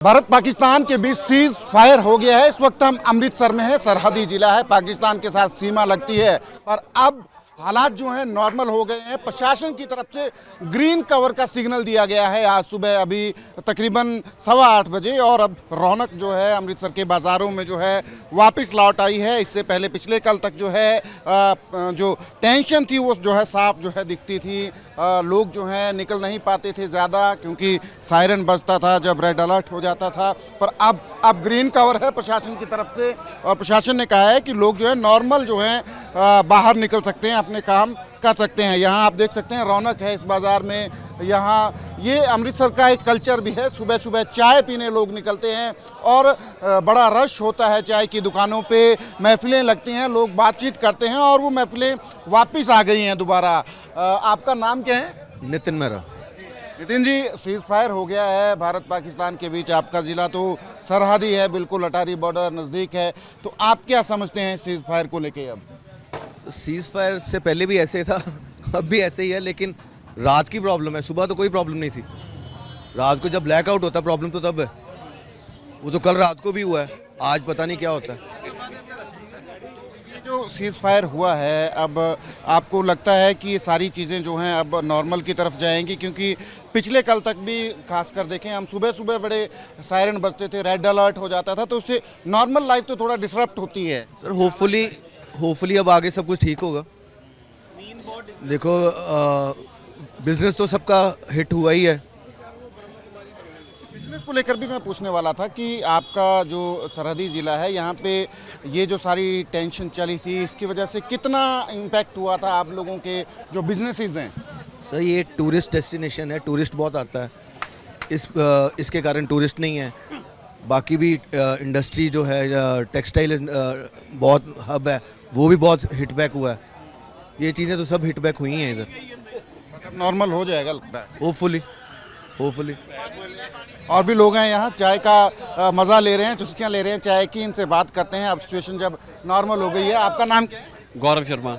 भारत पाकिस्तान के बीच cease fire हो गया है। इस वक्त हम अमृतसर में है, सरहदी जिला है, पाकिस्तान के साथ सीमा लगती है। पर अब हालात जो हैं नॉर्मल हो गए हैं। प्रशासन की तरफ से ग्रीन कवर का सिग्नल दिया गया है आज सुबह अभी तकरीबन 8:15 बजे, और अब रौनक जो है अमृतसर के बाज़ारों में जो है वापस लौट आई है। इससे पहले पिछले कल तक जो है जो टेंशन थी वो जो है साफ जो है दिखती थी। लोग जो हैं निकल नहीं पाते थे ज़्यादा, क्योंकि सायरन बजता था जब रेड अलर्ट हो जाता था। पर अब ग्रीन कवर है प्रशासन की तरफ से, और प्रशासन ने कहा है कि लोग जो है नॉर्मल जो है बाहर निकल सकते हैं, अपने काम कर सकते हैं। यहाँ आप देख सकते हैं रौनक है इस बाज़ार में। यहाँ ये अमृतसर का एक कल्चर भी है, सुबह सुबह चाय पीने लोग निकलते हैं और बड़ा रश होता है चाय की दुकानों पे, महफिलें लगती हैं, लोग बातचीत करते हैं और वो महफिलें वापस आ गई हैं दोबारा। आपका नाम क्या है? नितिन मेहरा। नितिन जी, सीज फायर हो गया है भारत पाकिस्तान के बीच। आपका ज़िला तो सरहदी है, बिल्कुल अटारी बॉर्डर नज़दीक है, तो आप क्या समझते हैं सीज फायर को लेके? अब सीज फायर से पहले भी ऐसे था, अब भी ऐसे ही है, लेकिन रात की प्रॉब्लम है, सुबह तो कोई प्रॉब्लम नहीं थी। रात को जब ब्लैकआउट होता प्रॉब्लम तो तब है। वो तो कल रात को भी हुआ है, आज पता नहीं क्या होता है। जो सीज फायर हुआ है, अब आपको लगता है कि ये सारी चीज़ें जो हैं अब नॉर्मल की तरफ जाएंगी? क्योंकि पिछले कल तक भी खासकर देखें हम, सुबह सुबह बड़े सायरन बजते थे, रेड अलर्ट हो जाता था, तो उससे नॉर्मल लाइफ तो थोड़ा डिसरप्ट होती है। सर होपफुली अब आगे सब कुछ ठीक होगा। देखो बिजनेस तो सबका हिट हुआ ही है। बिजनेस को लेकर भी मैं पूछने वाला था कि आपका जो सरहदी ज़िला है, यहाँ पे ये जो सारी टेंशन चली थी, इसकी वजह से कितना इम्पैक्ट हुआ था आप लोगों के जो बिजनेसेस हैं? सर ये टूरिस्ट डेस्टिनेशन है, टूरिस्ट बहुत आता है, इसके कारण टूरिस्ट नहीं है। बाकी भी इंडस्ट्री जो है, टेक्सटाइल बहुत हब है, वो भी बहुत हिटबैक हुआ है। ये चीज़ें तो सब हिटबैक हुई हैं इधर। नॉर्मल हो जाएगा लगता है होपफुली। और भी लोग हैं यहाँ, चाय का मज़ा ले रहे हैं, चुस्कियाँ ले रहे हैं चाय की। इनसे बात करते हैं अब सिचुएशन जब नॉर्मल हो गई है। आपका नाम क्या है? गौरव शर्मा।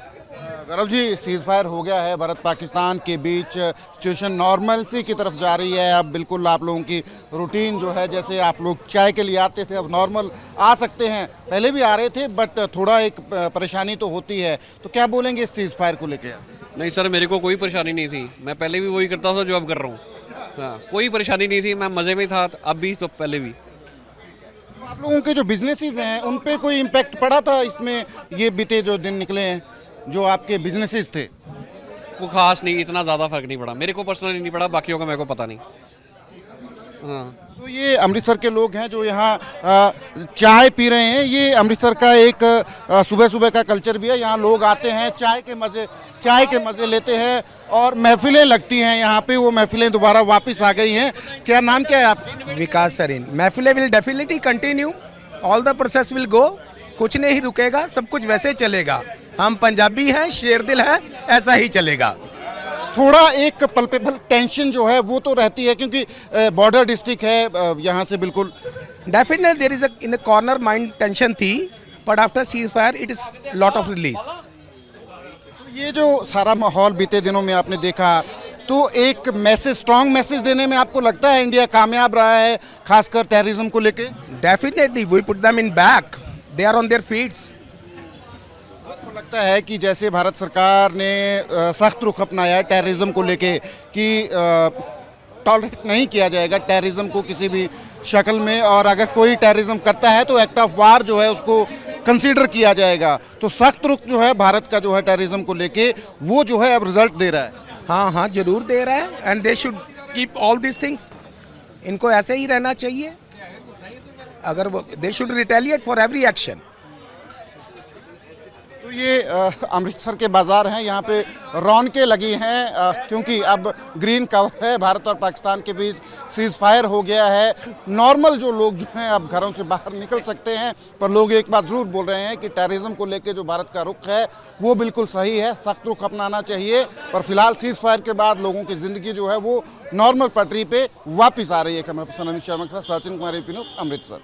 गौरव जी, सीज फायर हो गया है भारत पाकिस्तान के बीच, सिचुएशन नॉर्मलसी की तरफ जा रही है। अब बिल्कुल आप लोगों की रूटीन जो है, जैसे आप लोग चाय के लिए आते थे, अब नॉर्मल आ सकते हैं। पहले भी आ रहे थे बट थोड़ा एक परेशानी तो होती है, तो क्या बोलेंगे इस सीज फायर को लेकर? नहीं सर, मेरे को कोई परेशानी नहीं थी, मैं पहले भी वही करता था जो अब कर रहा हूँ। हाँ, कोई परेशानी नहीं थी, मैं मज़े में था, अब भी तो पहले भी। तो आप लोगों के जो बिजनेसेस हैं उन पे कोई इम्पैक्ट पड़ा था इसमें? ये बीते जो दिन निकले हैं, जो आपके बिजनेसेस थे, कोई खास नहीं, इतना ज़्यादा फर्क नहीं पड़ा मेरे को, पर्सनली नहीं पड़ा, बाकियों का मेरे को पता नहीं। हाँ, तो ये अमृतसर के लोग हैं जो यहाँ चाय पी रहे हैं। ये अमृतसर का एक सुबह सुबह का कल्चर भी है। यहाँ लोग आते हैं, चाय के मज़े लेते हैं और महफिलें लगती हैं यहाँ पे। वो महफिलें दोबारा वापस आ गई हैं। क्या नाम क्या है आपका? विकास सरीन। महफिलें will definitely continue, all the process will go, कुछ नहीं रुकेगा, सब कुछ वैसे ही चलेगा। हम पंजाबी हैं, शेरदिल है, ऐसा ही चलेगा। थोड़ा एक पल्पेबल टेंशन जो है वो तो रहती है, क्योंकि बॉर्डर डिस्ट्रिक्ट है यहाँ से बिल्कुल। Definitely there is in a corner mind tension थी, but after ceasefire it is lot of release. ये जो सारा माहौल बीते दिनों में आपने देखा, तो एक मैसेज, स्ट्रॉन्ग मैसेज देने में आपको लगता है इंडिया कामयाब रहा है, खासकर टेररिज्म को लेके? Definitely we put them in back, they are on their feets. लगता है कि जैसे भारत सरकार ने सख्त रुख अपनाया है टेररिज्म को लेके, कि टॉलरेट नहीं किया जाएगा टेररिज्म को किसी भी शक्ल में, और अगर कोई टेररिज्म करता है तो एक्ट ऑफ वार जो है उसको कंसीडर किया जाएगा। तो सख्त रुख जो है भारत का जो है टेररिज्म को लेके, वो जो है अब रिजल्ट दे रहा है। हाँ, जरूर दे रहा है, and they should keep all this things. इनको ऐसे ही रहना चाहिए। अगर they should retaliate for every action. तो ये अमृतसर के बाज़ार हैं, यहाँ पे रौनकें लगी हैं, क्योंकि अब ग्रीन कवर है। भारत और पाकिस्तान के बीच सीज फायर हो गया है। नॉर्मल जो लोग जो हैं अब घरों से बाहर निकल सकते हैं, पर लोग एक बात ज़रूर बोल रहे हैं कि टेररिज्म को लेके जो भारत का रुख है वो बिल्कुल सही है, सख्त रुख अपनाना चाहिए। पर फिलहाल सीज फायर के बाद लोगों की ज़िंदगी जो है वो नॉर्मल पटरी पे वापस आ रही है। कैमरा पर्सन अमित शर्मा के साथ सचिन कुमार, अमृतसर।